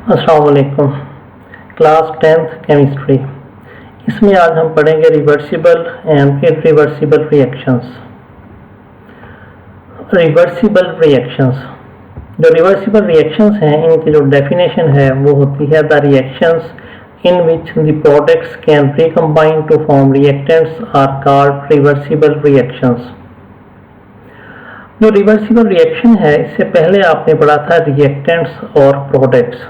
अस्सलाम वालेकुम। Class 10th chemistry. इसमें आज हम पढ़ेंगे reversible and irreversible reactions. Reversible reactions, जो रिवर्सिबल रिएक्शंस हैं इनकी जो डेफिनेशन है वो होती है the reactions in which the products can recombine to form reactants are called reversible reactions. जो रिवर्सिबल रिएक्शन है इससे पहले आपने पढ़ा था रिएक्टेंट्स और प्रोडक्ट्स।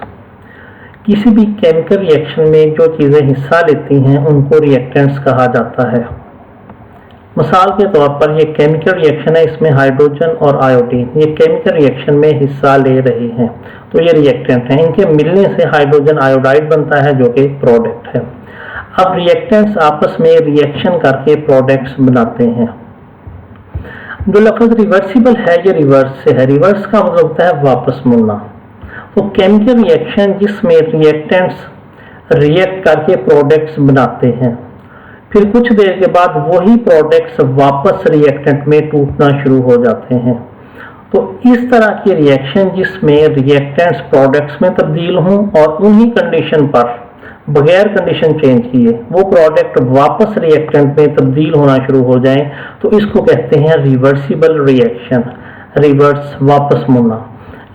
किसी भी केमिकल रिएक्शन में जो चीज़ें हिस्सा लेती हैं उनको रिएक्टेंट्स कहा जाता है। मिसाल के तौर पर ये केमिकल रिएक्शन है, इसमें हाइड्रोजन और आयोडीन ये केमिकल रिएक्शन में हिस्सा ले रहे हैं तो ये रिएक्टेंट हैं। इनके मिलने से हाइड्रोजन आयोडाइड बनता है जो कि प्रोडक्ट है। अब रिएक्टेंट्स आपस में रिएक्शन करके प्रोडक्ट्स बनाते हैं। जो लफ्ज़ रिवर्सिबल है ये रिवर्स से है। रिवर्स का मतलब होता है वापस मुड़ना। तो केमिकल रिएक्शन जिसमें रिएक्टेंट्स रिएक्ट करके प्रोडक्ट्स बनाते हैं, फिर कुछ देर के बाद वही प्रोडक्ट्स वापस रिएक्टेंट में टूटना शुरू हो जाते हैं। तो इस तरह की रिएक्शन जिसमें रिएक्टेंट्स प्रोडक्ट्स में तब्दील हों और उन्हीं कंडीशन पर बगैर कंडीशन चेंज किए वो प्रोडक्ट वापस रिएक्टेंट में तब्दील होना शुरू हो जाएं, तो इसको कहते हैं रिवर्सिबल रिएक्शन। रिवर्स वापस मुड़ना,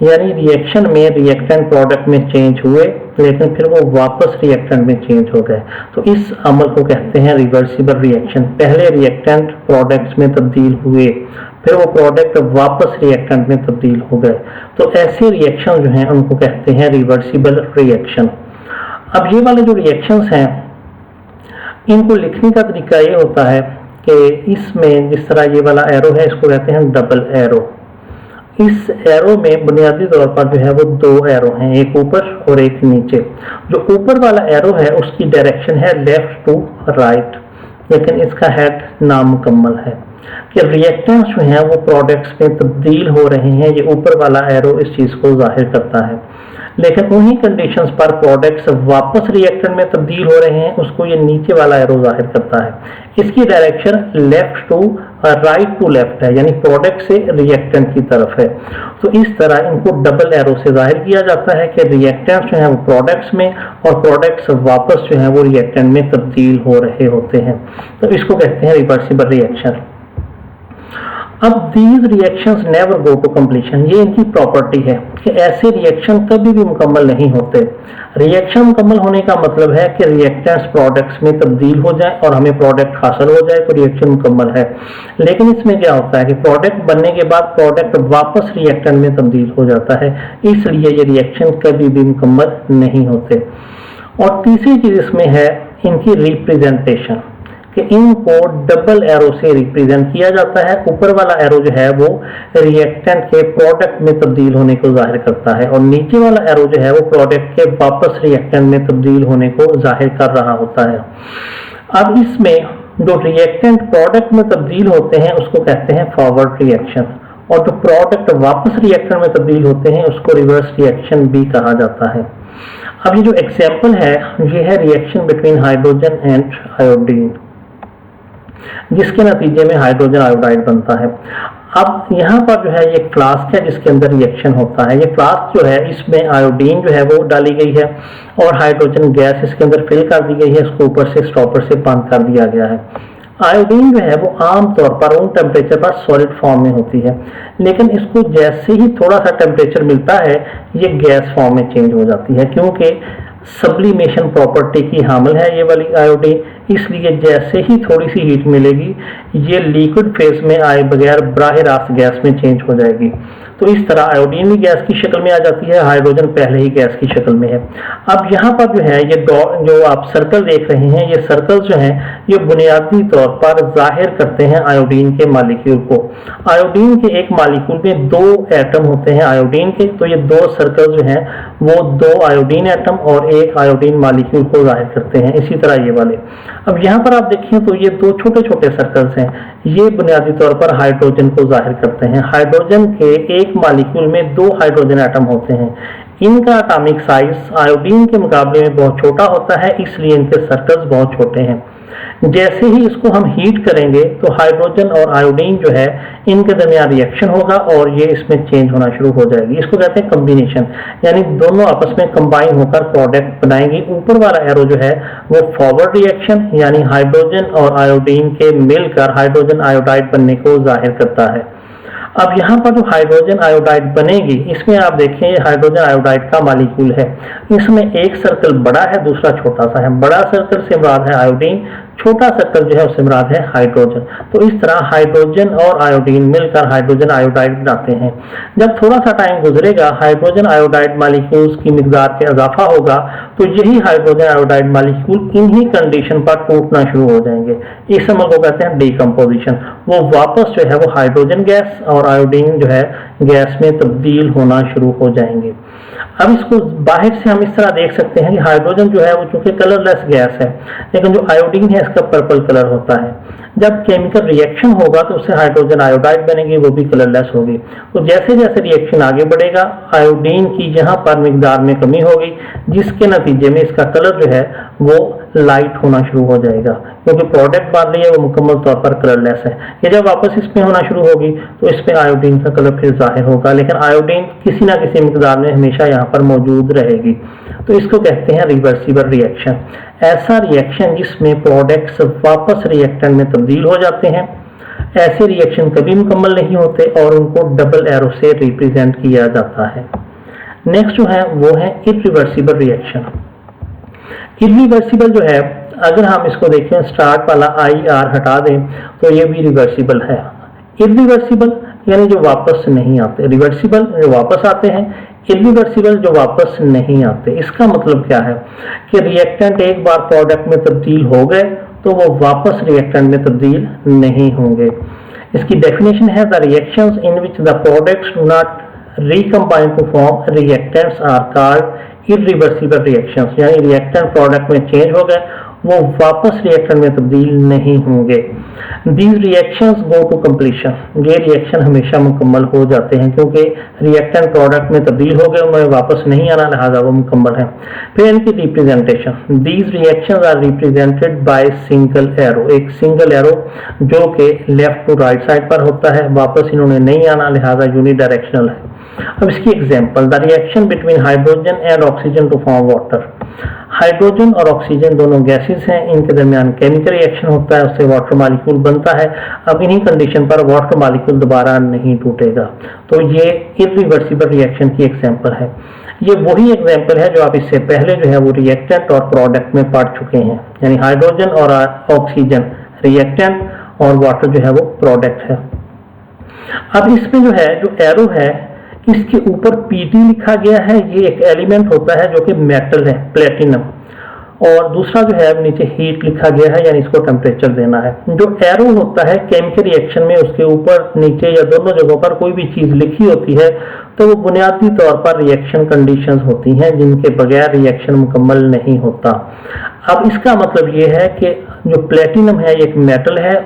यानी रिएक्शन में रिएक्टेंट प्रोडक्ट में चेंज हुए लेकिन फिर वो वापस रिएक्टेंट में चेंज हो गए, तो इस अमल को कहते हैं रिवर्सिबल रिएक्शन। पहले रिएक्टेंट प्रोडक्ट्स में तब्दील हुए, फिर वो प्रोडक्ट वापस रिएक्टेंट में तब्दील हो गए, तो ऐसे रिएक्शन जो हैं उनको कहते हैं रिवर्सिबल रिएक्शन। अब ये वाले जो रिएक्शंस हैं इनको लिखने का तरीका ये होता है कि इसमें जिस तरह ये वाला एरो है इसको कहते हैं डबल एरो। इस एरो में बुनियादी तौर पर जो है वो दो एरो हैं, एक ऊपर और एक नीचे। जो ऊपर वाला एरो है उसकी डायरेक्शन है लेफ्ट टू राइट, लेकिन इसका हेड नामुकम्मल है कि रिएक्टेंट्स जो हैं वो प्रोडक्ट्स में तब्दील हो रहे हैं। ये ऊपर वाला एरो इस चीज़ को जाहिर करता है, लेकिन उन्हीं कंडीशंस पर प्रोडक्ट्स वापस रिएक्टेंट में तब्दील हो रहे हैं उसको ये नीचे वाला एरो जाहिर करता है। इसकी direction left to right to left है, यानी प्रोडक्ट से रिएक्टेंट की तरफ है। तो इस तरह इनको डबल एरो से जाहिर किया जाता है कि रिएक्टेंट्स जो हैं वो प्रोडक्ट्स में और प्रोडक्ट्स वापस जो हैं वो रिएक्टेंट में तब्दील हो रहे होते हैं, तो इसको कहते हैं रिवर्सिबल रिएक्शन। अब these reactions never go to completion, ये इनकी प्रॉपर्टी है कि ऐसे रिएक्शन कभी भी मुकम्मल नहीं होते। रिएक्शन मुकम्मल होने का मतलब है कि रिएक्टेंट्स प्रोडक्ट्स में तब्दील हो जाए और हमें प्रोडक्ट हासिल हो जाए तो रिएक्शन मुकम्मल है। लेकिन इसमें क्या होता है कि प्रोडक्ट बनने के बाद प्रोडक्ट वापस रिएक्टेंट में तब्दील हो जाता है, इसलिए ये रिएक्शन कभी भी मुकम्मल नहीं होते। और तीसरी चीज इसमें है इनकी रिप्रेजेंटेशन, कि इनको डबल एरो से रिप्रेजेंट किया जाता है। ऊपर वाला एरो जो है वो रिएक्टेंट के प्रोडक्ट में तब्दील होने को जाहिर करता है और नीचे वाला एरो जो है वो प्रोडक्ट के वापस रिएक्टेंट में तब्दील होने को जाहिर कर रहा होता है। अब इसमें जो रिएक्टेंट प्रोडक्ट में तब्दील होते हैं उसको कहते हैं फॉरवर्ड रिएक्शन, और जो प्रोडक्ट वापस रिएक्टेंट में तब्दील होते हैं उसको रिवर्स रिएक्शन भी कहा जाता है। अब ये जो एग्जाम्पल है ये है reaction between hydrogen and iodine, जिसके नतीजे में हाइड्रोजन आयोडाइड बनता है। अब यहाँ पर जो है ये फ्लास्क है जिसके अंदर रिएक्शन होता है। ये फ्लास्क जो है इसमें आयोडीन जो है वो डाली गई है और हाइड्रोजन गैस इसके अंदर फिल कर दी गई है, इसको ऊपर से स्टॉपर से बंद कर दिया गया है। आयोडीन जो है वो आमतौर पर रूम टेम्परेचर पर सॉलिड फॉर्म में होती है, लेकिन इसको जैसे ही थोड़ा सा टेम्परेचर मिलता है ये गैस फॉर्म में चेंज हो जाती है, क्योंकि सब्लिमेशन प्रॉपर्टी की हामिल है ये वाली आयोडीन। इसलिए जैसे ही थोड़ी सी हीट मिलेगी ये लिक्विड फेज में आए बगैर बराह रास्त गैस में चेंज हो जाएगी। तो इस तरह आयोडीन भी गैस की शक्ल में आ जाती है, हाइड्रोजन पहले ही गैस की शक्ल में है। अब यहाँ पर जो है ये जो आप सर्कल देख रहे हैं ये सर्कल जो हैं ये बुनियादी तौर पर जाहिर करते हैं आयोडीन के मालिक्यूल को। आयोडीन के एक मालिक्यूल में दो एटम होते हैं आयोडीन के, तो ये दो सर्कल जो हैं वो दो आयोडीन एटम और एक आयोडीन मालिक्यूल को जाहिर करते हैं। इसी तरह ये वाले, अब यहाँ पर आप देखें तो ये दो छोटे छोटे सर्कल्स हैं, ये बुनियादी तौर पर हाइड्रोजन को जाहिर करते हैं। हाइड्रोजन के एक मॉलिक्यूल में दो हाइड्रोजन एटम होते हैं। इनका एटॉमिक साइज आयोडीन के मुकाबले में बहुत छोटा होता है, इसलिए इनके सर्कल्स बहुत छोटे हैं। जैसे ही इसको हम हीट करेंगे तो हाइड्रोजन और आयोडीन जो है इनके दरमियान रिएक्शन होगा और ये इसमें चेंज होना शुरू हो जाएगी। इसको कहते हैं कॉम्बिनेशन, यानी दोनों आपस में कंबाइन होकर प्रोडक्ट बनाएंगे। ऊपर वाला एरो जो है वो फॉरवर्ड रिएक्शन यानी हाइड्रोजन और आयोडीन के मिलकर हाइड्रोजन आयोडाइड बनने को जाहिर करता है। अब यहाँ पर जो हाइड्रोजन आयोडाइड बनेगी, इसमें आप देखें ये हाइड्रोजन आयोडाइड का मॉलिक्यूल है। इसमें एक सर्कल बड़ा है, दूसरा छोटा सा है। बड़ा सर्कल से मुराद है आयोडीन, छोटा सर्कल जो है उससे मुराद है हाइड्रोजन। तो इस तरह हाइड्रोजन और आयोडीन मिलकर हाइड्रोजन आयोडाइड बनाते हैं। जब थोड़ा सा टाइम गुजरेगा, हाइड्रोजन आयोडाइड मॉलिक्यूल्स की मिकदार में इजाफा होगा, तो यही हाइड्रोजन आयोडाइड मॉलिक्यूल इन्हीं कंडीशन पर टूटना शुरू हो जाएंगे। इस अमल को कहते हैं डीकम्पोजिशन। वो वापस जो है वो हाइड्रोजन गैस और आयोडीन जो है गैस में तब्दील होना शुरू हो जाएंगे। अब इसको बाहर से हम इस तरह देख सकते हैं कि हाइड्रोजन जो है वो चूंकि कलरलेस गैस है, लेकिन जो आयोडीन है इसका पर्पल कलर होता है। जब केमिकल रिएक्शन होगा तो उससे हाइड्रोजन आयोडाइड बनेगी, वो भी कलरलेस होगी। तो जैसे जैसे रिएक्शन आगे बढ़ेगा, आयोडीन की यहाँ पर मिकदार में कमी होगी, जिसके नतीजे में इसका कलर जो है वो लाइट होना शुरू हो जाएगा, क्योंकि प्रोडक्ट बन रही है वो मुकम्मल तौर पर कलरलेस है। ये जब वापस इसमें होना शुरू होगी तो इसमें आयोडीन का कलर फिर जाहिर होगा, लेकिन आयोडीन किसी ना किसी मिकदार में हमेशा यहाँ पर मौजूद रहेगी। तो इसको कहते हैं रिवर्सिबल रिएक्शन। ऐसा रिएक्शन जिसमें प्रोडक्ट्स वापस रिएक्टेंट में तब्दील हो जाते हैं। ऐसे रिएक्शन कभी मुकम्मल नहीं होते और उनको डबल एरो से रिप्रेजेंट किया जाता है। नेक्स्ट जो है वो है इरिवर्सिबल रिएक्शन। इरिवर्सिबल जो है, अगर हम इसको देखें स्टार्ट वाला IR हटा दें तो ये भी रिवर्सिबल है। इरिवर्सिबल यानी जो वापस नहीं आते, रिवर्सिबल जो वापस आते हैं, इरिवर्सिबल जो वापस नहीं आते। इसका मतलब क्या है कि रिएक्टेंट एक बार प्रोडक्ट में तब्दील हो गए तो वो वापस रिएक्टेंट में तब्दील नहीं होंगे। इसकी डेफिनेशन है the reactions in which the products do not recombine to form reactants are called irreversible reactions, यानी रिएक्टेंट प्रोडक्ट में चेंज हो गए वो वापस रिएक्टेंट में तब्दील नहीं होंगे। These reactions go to completion, ये रिएक्शन हमेशा मुकम्मल हो जाते हैं क्योंकि रिएक्टेंट प्रोडक्ट में तब्दील हो गए, उन्हें वापस नहीं आना, लिहाजा वो मुकम्मल है। फिर इनकी representation, These reactions are represented by single arrow, एक सिंगल एरो जो कि लेफ्ट टू राइट साइड पर होता है, वापस इन्होंने नहीं आना, लिहाजा यूनिडायरेक्शनल है। अब इसकी example, the reaction between hydrogen and oxygen to form water. Hydrogen और ऑक्सीजन दोनों गैसेस हैं, इनके दरमियान केमिकल रिएक्शन होता है, उससे वाटर मॉलिक्यूल बनता है। अब इन्हीं कंडीशन पर वाटर मॉलिक्यूल दोबारा नहीं टूटेगा। तो ये इरिवर्सिबल रिएक्शन की एग्जांपल है। ये वही एग्जांपल है जो आप इससे पहले जो है वो रिएक्टेंट और प्रोडक्ट में पढ़ चुके हैं, यानी हाइड्रोजन और ऑक्सीजन रिएक्टेंट और वाटर जो है वो प्रोडक्ट है। अब इसमें जो है जो एरो है इसके ऊपर Pd लिखा गया है, ये एक एलिमेंट होता है जो कि मेटल है, प्लेटिनम, और दूसरा जो है नीचे हीट लिखा गया है, यानी इसको टेम्परेचर देना है। जो एरो होता है केमिकल रिएक्शन में उसके ऊपर नीचे या दोनों जगहों पर कोई भी चीज लिखी होती है तो वो बुनियादी तौर पर रिएक्शन कंडीशंस होती हैं जिनके बगैर रिएक्शन मुकम्मल नहीं होता। अब इसका मतलब ये है कि जो प्लेटिनम है एक मेटल है,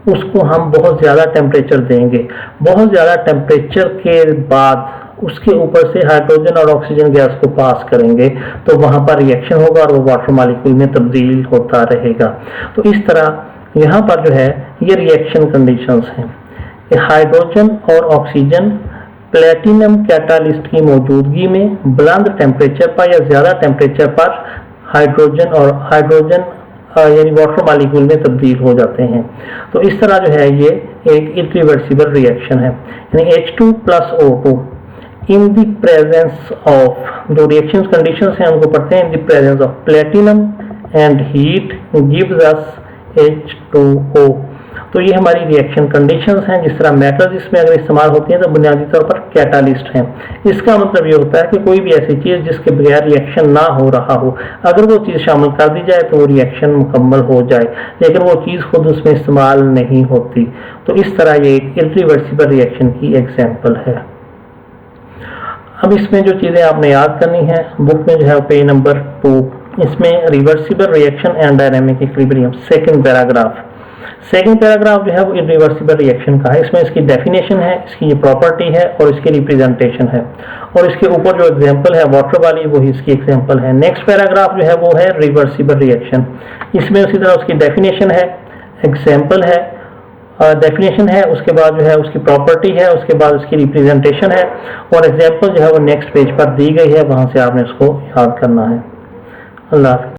उसको हम बहुत ज़्यादा टेम्परेचर देंगे, बहुत ज़्यादा टेम्परेचर के बाद उसके ऊपर से हाइड्रोजन और ऑक्सीजन गैस को पास करेंगे तो वहाँ पर रिएक्शन होगा और वो वाटर मॉलिक्यूल में तब्दील होता रहेगा। तो इस तरह यहाँ पर जो है ये रिएक्शन कंडीशंस हैं। हाइड्रोजन और ऑक्सीजन प्लेटिनम कैटालिस्ट की मौजूदगी में बुलंद टेम्परेचर पर या ज़्यादा टेम्परेचर पर हाइड्रोजन यानी वाटर मॉलिक्यूल में तब्दील हो जाते हैं। तो इस तरह जो है ये एक इरिवर्सिबल रिएक्शन है, यानी H2 plus O2 in the presence of, जो रिएक्शन कंडीशंस हैं उनको पढ़ते हैं, in the presence of platinum and heat gives us H2O। तो ये हमारी रिएक्शन कंडीशंस हैं। जिस तरह मेटल्स इसमें अगर इस्तेमाल होती हैं तो बुनियादी तौर पर कैटालिस्ट हैं। इसका मतलब ये होता है कि कोई भी ऐसी चीज़ जिसके बगैर रिएक्शन ना हो रहा हो, अगर वो चीज़ शामिल कर दी जाए तो वो रिएक्शन मुकम्मल हो जाए, लेकिन वो चीज़ खुद उसमें इस्तेमाल नहीं होती। तो इस तरह ये एक इरिवर्सिबल रिएक्शन की एग्जाम्पल है। अब इसमें जो चीज़ें आपने याद करनी है, बुक में जो है पेज नंबर 2, इसमें reversible reaction and dynamic equilibrium, second paragraph. Second paragraph जो है वो इरिवर्सिबल रिएक्शन का है। इसमें इसकी डेफिनेशन है, इसकी ये प्रॉपर्टी है और इसकी रिप्रेजेंटेशन है, और इसके ऊपर जो एग्जांपल है वाटर वाली वही इसकी एग्जांपल है। नेक्स्ट पैराग्राफ जो है वो है रिवर्सिबल रिएक्शन। इसमें उसी तरह उसकी डेफिनेशन है, एग्जांपल है, डेफिनेशन है, उसके बाद जो है उसकी प्रॉपर्टी है, उसके बाद उसकी रिप्रेजेंटेशन है, और एग्जांपल जो है वो नेक्स्ट पेज पर दी गई है, वहां से आपने इसको याद करना है। अल्लाह हाफ़िज़।